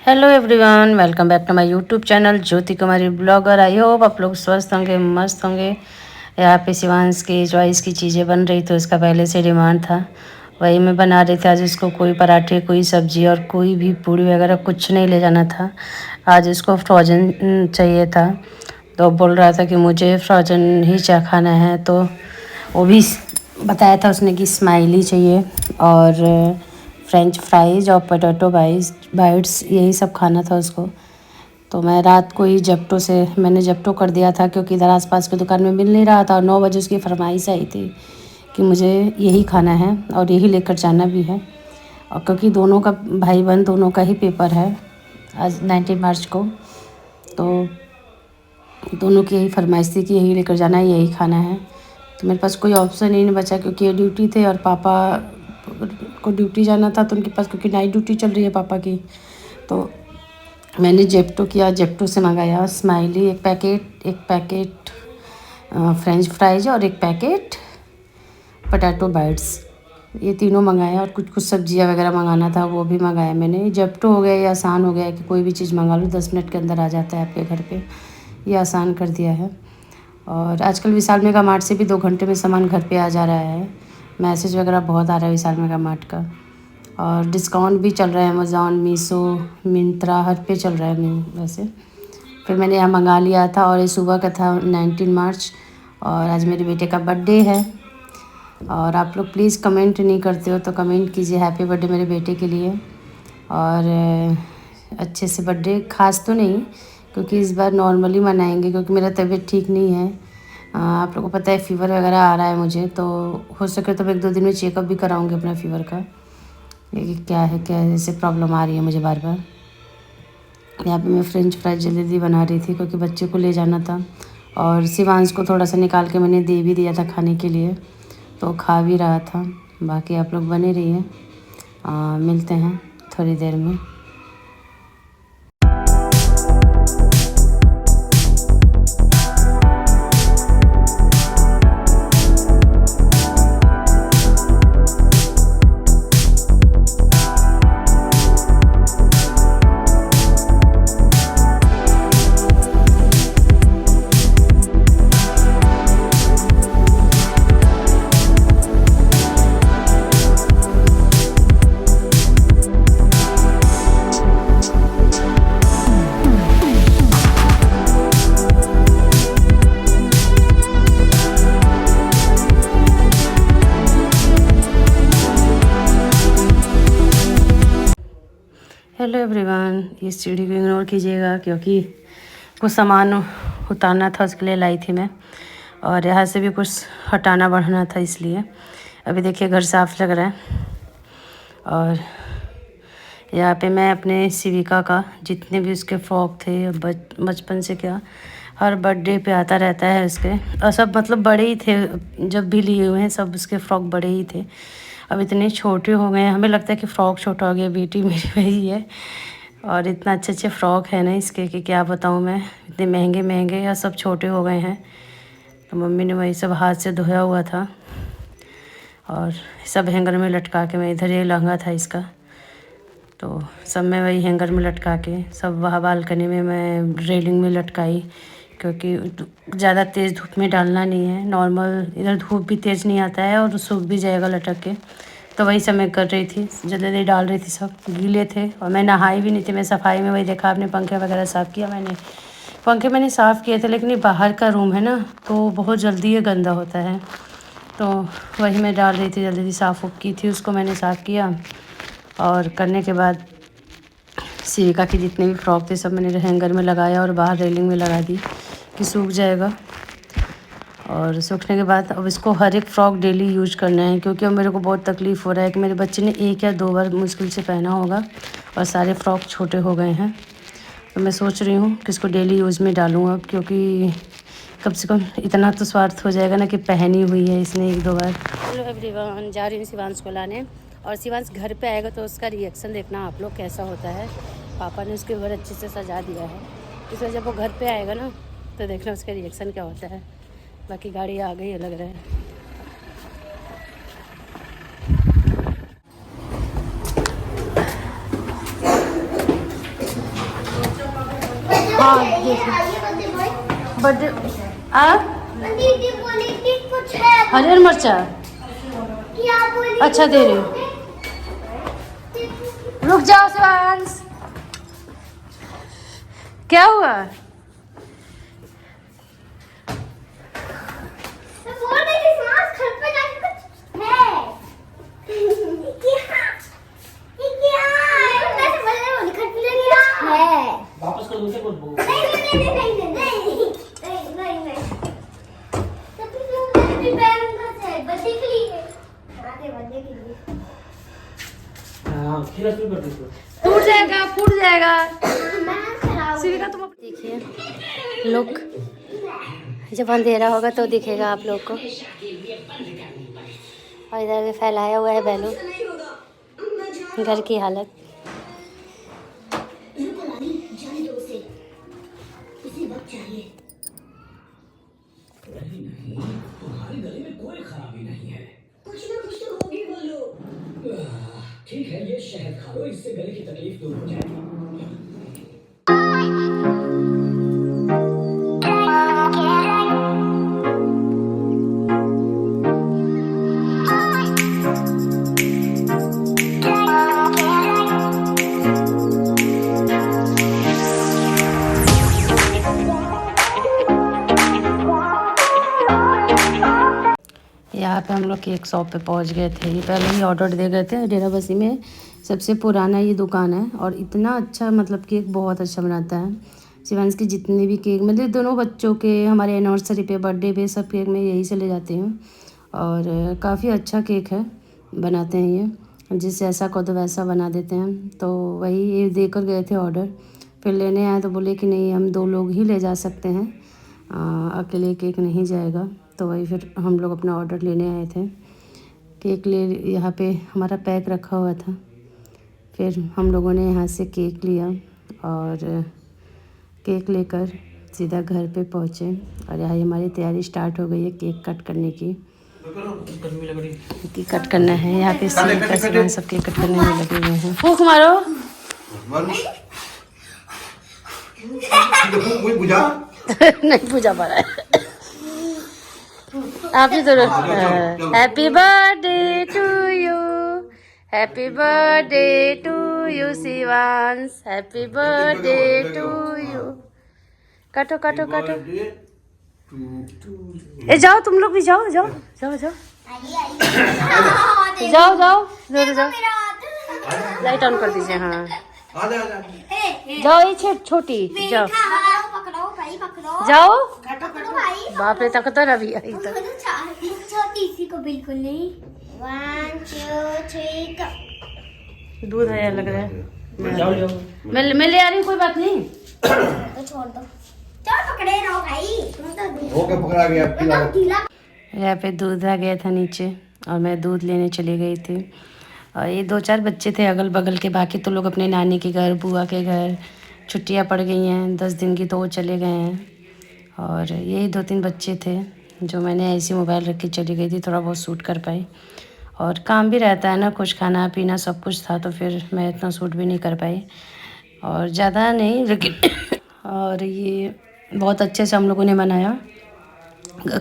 Hello everyone, welcome back to my YouTube channel Jyoti Kumari blogger. I hope आप लोग स्वस्थ होंगे, मस्त होंगे। यहाँ पे शिवांश की चॉइस की चीज़ें बन रही थी, उसका पहले से डिमांड था, वही मैं बना रही थी। आज उसको कोई पराठे, कोई सब्जी और कोई भी पूड़ी वगैरह कुछ नहीं ले जाना था। आज उसको फ्रोजन चाहिए था, तो बोल रहा था कि मुझे फ्रोजन ही खाना है। तो वो भी बताया था उसने कि स्माइली चाहिए और फ्रेंच फ्राइज और पोटैटो बाइट्स यही सब खाना था उसको। तो मैं रात को ही मैंने जेप्टो कर दिया था, क्योंकि इधर आसपास की दुकान में मिल नहीं रहा था और 9 बजे उसकी फरमाइश आई थी कि मुझे यही खाना है और यही लेकर जाना भी है। और क्योंकि दोनों का भाई बहन दोनों का ही पेपर है आज 19 मार्च को, तो दोनों की यही फरमाइश थी कि यही लेकर जाना है, यही खाना है। तो मेरे पास कोई ऑप्शन ही नहीं बचा, क्योंकि ये ड्यूटी थे और पापा को ड्यूटी जाना था, तो उनके पास क्योंकि नाइट ड्यूटी चल रही है पापा की। तो मैंने जेप्टो से मंगाया स्माइली एक पैकेट फ्रेंच फ्राइज और एक पैकेट पोटैटो बाइट्स, ये तीनों मंगाया। और कुछ कुछ सब्जियां वगैरह मंगाना था, वो भी मंगाया मैंने। जेप्टो हो गया, ये आसान हो गया है कि कोई भी चीज़ मंगा लो 10 मिनट के अंदर आ जाता है आपके घर पे, ये आसान कर दिया है। और आजकल विशाल मेगा मार्ट से भी 2 घंटे में सामान घर पे आ जा रहा है। मैसेज वगैरह बहुत आ रहा है विशाल मेगा मार्ट का, और डिस्काउंट भी चल रहा है अमेज़ॉन, मीशो, मिंत्रा, हर पे चल रहा है वैसे। फिर मैंने यहाँ मंगा लिया था, और ये सुबह का था 19 मार्च, और आज मेरे बेटे का बर्थडे है। और आप लोग प्लीज़ कमेंट नहीं करते हो तो कमेंट कीजिए हैप्पी बर्थडे मेरे बेटे के लिए। और अच्छे से बर्थडे, खास तो नहीं, क्योंकि इस बार नॉर्मली मनाएंगे, क्योंकि मेरा तबीयत ठीक नहीं है। आप लोगों को पता है फीवर वगैरह आ रहा है मुझे, तो हो सके तो मैं 1-2 दिन में चेकअप भी कराऊंगी अपना फीवर का, ये क्या ऐसे प्रॉब्लम आ रही है मुझे बार बार। यहाँ पे मैं फ्रेंच फ्राइज जल्दी बना रही थी, क्योंकि बच्चे को ले जाना था। और शिवांश को थोड़ा सा निकाल के मैंने दे भी दिया था खाने के लिए, तो खा भी रहा था। बाकी आप लोग बने रहिए, मिलते हैं थोड़ी देर में। हेलो एवरीवन, इस सीढ़ी को इग्नोर कीजिएगा, क्योंकि कुछ सामान उतारना था, उसके लिए लाई थी मैं। और यहाँ से भी कुछ हटाना बढ़ाना था, इसलिए अभी देखिए घर साफ़ लग रहा है। और यहाँ पे मैं अपने शिविका का जितने भी उसके फ्रॉक थे, बचपन से क्या हर बर्थडे पे आता रहता है उसके, और सब मतलब बड़े ही थे, जब भी लिए हुए हैं सब उसके फ्रॉक बड़े ही थे। अब इतने छोटे हो गए हैं, हमें लगता है कि फ़्रॉक छोटा हो गया। बेटी मेरी वही है, और इतना अच्छे अच्छे फ़्रॉक है ना इसके कि क्या बताऊँ मैं, इतने महंगे महंगे, या सब छोटे हो गए हैं। तो मम्मी ने वही सब हाथ से धोया हुआ था, और सब हैंगर में लटका के, मैं इधर ये लहंगा था इसका, तो सब मैं वही हैंगर में लटका के सब वहाँ बालकनी में मैं रेलिंग में लटकाई, क्योंकि ज़्यादा तेज़ धूप में डालना नहीं है। नॉर्मल इधर धूप भी तेज़ नहीं आता है और सूख भी जाएगा लटक के। तो वही सब मैं कर रही थी, जल्दी डाल रही थी, सब गीले थे। और मैं नहाई भी नहीं थी, मैं सफाई में वही देखा आपने, पंखे वगैरह साफ़ किया मैंने। पंखे मैंने साफ़ किए थे, लेकिन ये बाहर का रूम है ना, तो बहुत जल्दी ये गंदा होता है। तो वही मैं डाल रही थी, जल्दी साफ़ की थी उसको, मैंने साफ़ किया। और करने के बाद शिविका के जितने भी फ्रॉक थे सब मैंने हैंगर में लगाया और बाहर रेलिंग में लगा दी कि सूख जाएगा। और सूखने के बाद अब इसको हर एक फ़्रॉक डेली यूज करना है, क्योंकि अब मेरे को बहुत तकलीफ़ हो रहा है कि मेरे बच्चे ने 1 या 2 बार मुश्किल से पहना होगा, और सारे फ़्रॉक छोटे हो गए हैं। तो मैं सोच रही हूँ कि इसको डेली यूज़ में डालूँ अब, क्योंकि कम से कम इतना तो स्वार्थ हो जाएगा ना कि पहनी हुई है इसने 1-2 बार। हेलो एवरीवन, जा रही हूँ शिवांश को लाने, और शिवांश घर पे आएगा तो उसका रिएक्शन देखना आप लोग कैसा होता है। पापा ने उसके घर अच्छे से सजा दिया है, इसलिए जब वो घर पे आएगा ना तो देखना उसका रिएक्शन क्या होता है। बाकी गाड़ी आ गई है लग रहा है। हाँ बर्थडे हरियर मिर्चा अच्छा दे रही हूँ। रुक जाओ शिवांश, क्या हुआ? वापस कर दो क्या कुछ बोल। हाँ खीरा शुरू कर दो। फूट जाएगा फूट जाएगा। सिविका तुम देखिए लुक, जब अंधेरा होगा तो दिखेगा आप लोग को। और इधर फैलाया हुआ है बैलून। घर की हालत तुम्हारे गले में कोई खराबी नहीं है, कुछ ना कुछ तो होगी बोलो। ठीक है ये शहद खा लो, इससे गले की तकलीफ दूर हो जाएगी। यहाँ पे हम लोग केक शॉप पे पहुँच गए थे। ये पहले ही ऑर्डर दे गए थे। डेराबस्सी में सबसे पुराना ये दुकान है और इतना अच्छा मतलब केक बहुत अच्छा बनाता है। शिवांश के जितने भी केक मतलब दोनों बच्चों के, हमारे एनिवर्सरी पे, बर्थडे पे, सब केक मैं यहीं से ले जाती हूँ। और काफ़ी अच्छा केक है, बनाते हैं ये, जिससे ऐसा कहो तो वैसा बना देते हैं। तो वही ये देकर गए थे ऑर्डर, फिर लेने आए तो बोले कि नहीं हम 2 लोग ही ले जा सकते हैं, अकेले केक नहीं जाएगा। तो वही फिर हम लोग अपना ऑर्डर लेने आए थे। केक ले यहाँ पे हमारा पैक रखा हुआ था, फिर हम लोगों ने यहाँ से केक लिया और केक लेकर सीधा घर पे पहुँचे। और यहाँ हमारी तैयारी स्टार्ट हो गई है केक कट करने की। केक कट करना है यहाँ पे, सामान सब केक कट करने में लगे हुए हैं। फूंक मारो नहीं पूजा पा रहा है। आप ही तो happy birthday to you, happy birthday to you Shivansh, happy birthday to you. काटो काटो काटो। ए जाओ तुम लोग भी जाओ जाओ जाओ जाओ जाओ जाओ जरूर जाओ। लाइट ऑन कर दीजिए। हाँ जाओ, ये छोटी जाओ जाओ। बाप रे तक तो रवि आई तो छोटी को बिल्कुल नहीं। 1 2 3 दूध है लग रहा है। मैं ले आ रही हूँ, कोई बात नहीं। तो छोड़ दो, चल पकड़े रहो भाई। ओके पकड़ा गया। यहाँ पे दूध आ गया था नीचे और मैं दूध लेने चली गई थी। और ये 2-4 बच्चे थे अगल बगल के, बाकी तो लोग अपने नानी के घर, बुआ के घर, छुट्टियाँ पड़ गई हैं 10 दिन की तो वो चले गए हैं। और यही 2-3 बच्चे थे जो मैंने ऐसी मोबाइल रख के चली गई थी, थोड़ा बहुत शूट कर पाई। और काम भी रहता है ना, कुछ खाना पीना सब कुछ था, तो फिर मैं इतना शूट भी नहीं कर पाई। और ज़्यादा नहीं लेकिन और ये बहुत अच्छे से हम लोगों ने मनाया।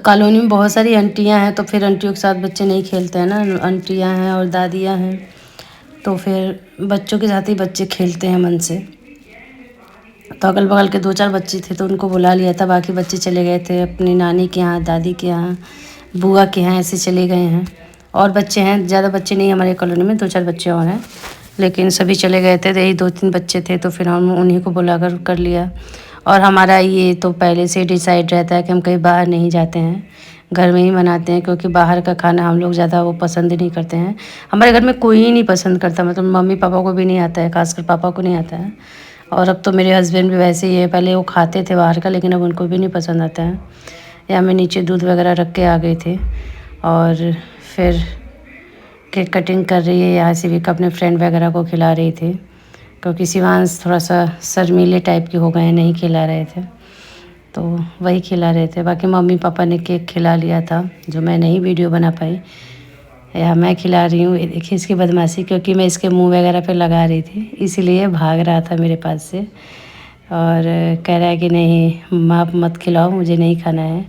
कॉलोनी में बहुत सारी आंटियाँ हैं, तो फिर आंटियों के साथ बच्चे नहीं खेलते हैं ना, आंटियाँ हैं और दादियाँ हैं, तो फिर बच्चों के साथ ही बच्चे खेलते हैं मन से। तो अगल बगल के 2-4 बच्चे थे तो उनको बुला लिया था, बाकी बच्चे चले गए थे अपनी नानी के यहाँ, दादी के यहाँ, बुआ के यहाँ, ऐसे चले गए हैं। और बच्चे हैं, ज़्यादा बच्चे नहीं हमारे कॉलोनी में, 2-4 बच्चे और हैं, लेकिन सभी चले गए थे। यही 2-3 बच्चे थे तो फिर हम उन्हीं को बुला कर लिया। और हमारा ये तो पहले से डिसाइड रहता है कि हम कहीं बाहर नहीं जाते हैं, घर में ही बनाते हैं, क्योंकि बाहर का खाना हम लोग ज़्यादा वो पसंद ही नहीं करते हैं। हमारे घर में कोई ही नहीं पसंद करता, मतलब मम्मी पापा को भी नहीं आता है, खासकर पापा को नहीं आता है। और अब तो मेरे हस्बैंड भी वैसे ही है, पहले वो खाते थे बाहर का, लेकिन अब उनको भी नहीं पसंद आता है। या मैं नीचे दूध वगैरह रख के आ गई थी और फिर केक कटिंग कर रही है यहाँ से भी, अपने फ्रेंड वगैरह को खिला रही थी, क्योंकि शिवांश थोड़ा सा शर्मीले टाइप के हो गए हैं, नहीं खिला रहे थे, तो वही खिला रहे थे। बाकी मम्मी पापा ने केक खिला लिया था, जो मैं नहीं वीडियो बना पाई, या मैं खिला रही हूँ। देखिए इसकी बदमाशी, क्योंकि मैं इसके मुंह वगैरह पे लगा रही थी, इसीलिए भाग रहा था मेरे पास से। और कह रहा है कि नहीं आप मत खिलाओ, मुझे नहीं खाना है,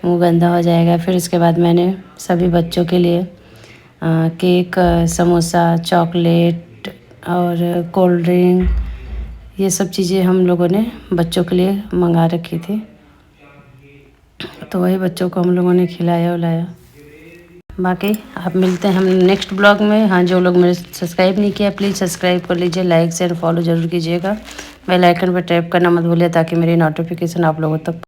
मुँह गंदा हो जाएगा। फिर उसके बाद मैंने सभी बच्चों के लिए केक, समोसा, चॉकलेट और कोल्ड ड्रिंक, ये सब चीज़ें हम लोगों ने बच्चों के लिए मंगा रखी थी। तो वही बच्चों को हम लोगों ने खिलाया उलाया। बाकी आप मिलते हैं हम नेक्स्ट ब्लॉग में। हाँ, जो लोग मेरे सब्सक्राइब नहीं किया प्लीज़ सब्सक्राइब कर लीजिए, लाइक शेयर फॉलो ज़रूर कीजिएगा। बेल आइकन पर टैप करना मत भूलिए ताकि मेरी नोटिफिकेशन आप लोगों तक